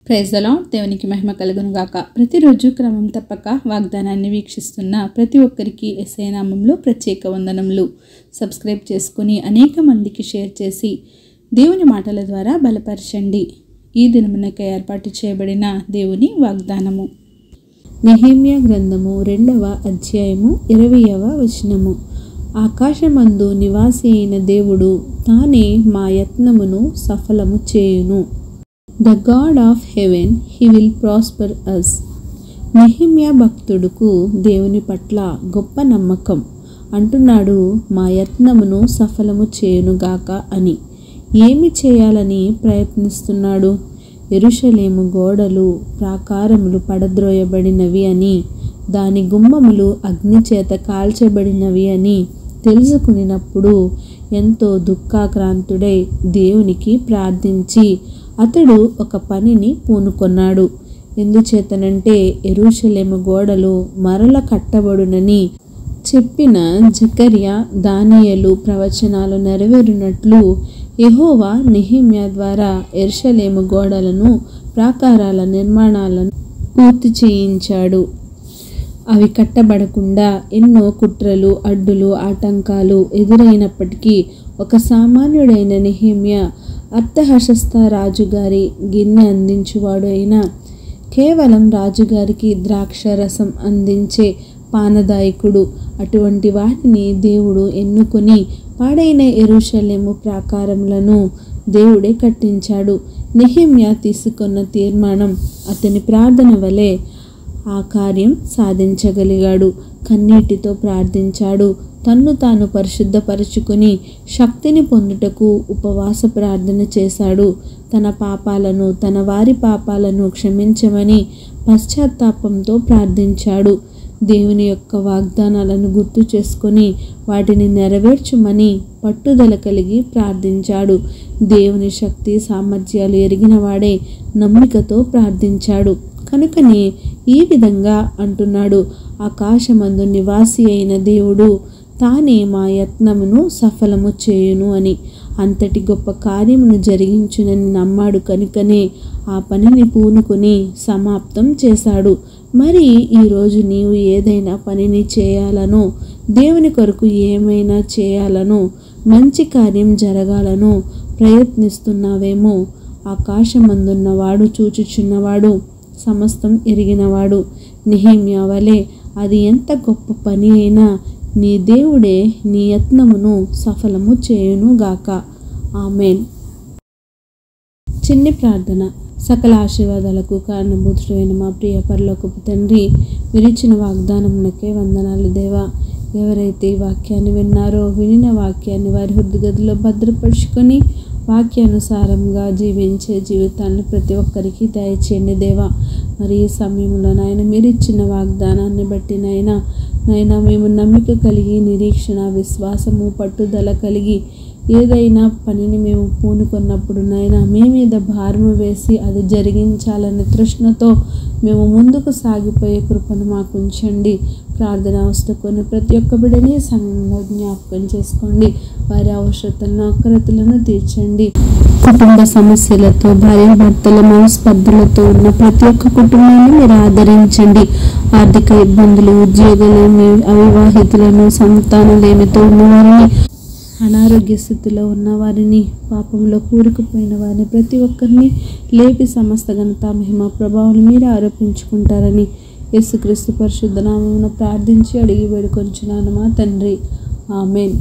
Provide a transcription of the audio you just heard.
Praise the lord. దేవునికి మహిమ కలుగును గాక. ప్రతిరోజు క్రమం తప్పక వాగ్దానాన్ని వీక్షిస్తున్న ప్రతి ఒక్కరికి యేసయ్య నామములో ప్రత్యేక వందనములు. సబ్స్క్రైబ్ చేసుకుని అనేక మందికి షేర్ చేసి దేవుని మాటల ద్వారా బలపరచండి. ఈ దినమునకై ఏర్పాటు చేయబడిన దేవుని వాగ్దానము నెహెమ్యా గ్రంథము 2వ అధ్యాయము 20వ వచనము. ఆకాశమందు నివాసి అయిన దేవుడు తానే మా యత్నమును సఫలము చేయును. The God of heaven, he will prosper us. Nehemiah భక్తుడుకు దేవుని పట్ల గొప్ప నమ్మకం. అంటున్నాడు, మా యత్నమును సఫలము చేయునుగాక అని. ఏమి చేయాలని ప్రయత్నిస్తున్నాడు? యెరూషలేము గోడలు ప్రాకారములు పడద్రోయబడినవి అని, దాని గుమ్మములు అగ్నిచేత కాల్చబడినవి అని తెలుసుకునినప్పుడు ఎంతో దుఃఖాక్రాంతుడై దేవునికి ప్రార్థించి అతడు ఒక పనిని పూనుకొన్నాడు. ఎందుచేతనంటే యెరూషలేము గోడలు మరల కట్టబడునని చెప్పిన జకర్యా దానియేలు ప్రవచనాలు నెరవేరునట్లు యెహోవా నెహెమ్యా ద్వారా యెరూషలేము గోడలను ప్రాకారాల నిర్మాణాలను పూర్తి చేయించాడు. అవి కట్టబడకుండా ఎన్నో కుట్రలు అడ్డులు ఆటంకాలు ఎదురైనప్పటికీ ఒక సామాన్యుడైన నెహెమ్యా అర్తహషస్త రాజుగారి గిన్నె అందించువాడు అయినా కేవలం రాజుగారికి ద్రాక్షరసం అందించే పానదాయకుడు. అటువంటి వాటిని దేవుడు ఎన్నుకొని పాడైన యెరూషలేము ప్రాకారములను దేవుడే కట్టించాడు. నెహెమ్యా తీసుకున్న తీర్మానం అతని ప్రార్థన వలె ఆ కార్యం సాధించగలిగాడు. కన్నీటితో ప్రార్థించాడు. తన్ను తాను పరిశుద్ధపరచుకుని శక్తిని పొందుటకు ఉపవాస ప్రార్థన చేశాడు. తన పాపాలను తన వారి పాపాలను క్షమించమని పశ్చాత్తాపంతో ప్రార్థించాడు. దేవుని యొక్క వాగ్దానాలను గుర్తు చేసుకొని వాటిని నెరవేర్చుమని పట్టుదల కలిగి ప్రార్థించాడు. దేవుని శక్తి సామర్థ్యాలు ఎరిగిన వాడే నమ్మికతో ప్రార్థించాడు. కనుకనే ఈ విధంగా అంటున్నాడు, ఆకాశమందు నివాసి అయిన దేవుడు తానే మా యత్నమును సఫలము చేయును అని. అంతటి గొప్ప కార్యమును జరిగించునని నమ్మాడు. కనుకనే ఆ పనిని పూనుకొని సమాప్తం చేశాడు. మరి ఈరోజు నీవు ఏదైనా పనిని చేయాలనో, దేవుని కొరకు ఏమైనా చేయాలనో, మంచి కార్యం జరగాలనో ప్రయత్నిస్తున్నావేమో, ఆకాశమందున్నవాడు చూచుచున్నవాడు, సమస్తం ఎరిగినవాడు. నెహెమ్యా వలె అది ఎంత గొప్ప పని అయినా నీ దేవుడే నీ యత్నమును సఫలము చేయునుగాక. ఆమెన్. చిన్ని ప్రార్థన. సకల ఆశీర్వాదాలకు కారణభూతుడైన మా ప్రియ పరలోకపు తండ్రి, మీరిచ్చిన వాగ్దానమునకే వందనాలు దేవా. ఎవరైతే ఈ వాక్యాన్ని విన్నారో వినిన వాక్యాన్ని వారి హృదయగదిలో భద్రపరుచుకొని వాక్యానుసారంగా జీవించే జీవితాన్ని ప్రతి ఒక్కరికి దయచేయండి దేవా. మరి ఈ సమయంలో నాయన మీరిచ్చిన వాగ్దానాన్ని బట్టి నాయన మేము నమ్మిక కలిగి నిరీక్షణ విశ్వాసము పట్టుదల కలిగి ఏదైనా పనిని మేము పూనుకున్నప్పుడు నాయన మీ మీద భారము వేసి అది జరిగించాలనే తృష్ణతో మేము ముందుకు సాగిపోయే కృపను మాకు ఉంచండి. ప్రార్థన అవసరకొని ప్రతి ఒక్క బిడ్డని సమయంలో జ్ఞాపకం చేసుకోండి. వారి అవసరతలను అక్రతలను తీర్చండి. కుటుంబ సమస్యలతో భార్యాభర్తల మనస్పర్ధలతో ఉన్న ప్రతి ఒక్క కుటుంబాన్ని మీరు ఆదరించండి. ఆర్థిక ఇబ్బందులు, ఉద్యోగులేమి, అవివాహితులను, సంతానలేమితో ఉన్నవారిని, అనారోగ్య స్థితిలో ఉన్న వారిని, పాపంలో కూరుకుపోయిన వారిని ప్రతి ఒక్కరిని లేపి సమస్త ఘనత మహిమ ప్రభావాలు మీరు ఆరోపించుకుంటారని యేసుక్రీస్తు పరిశుద్ధ నామమున ప్రార్థించి అడిగి వేడుకొంచున్నాను మా తండ్రి. ఆమెన్.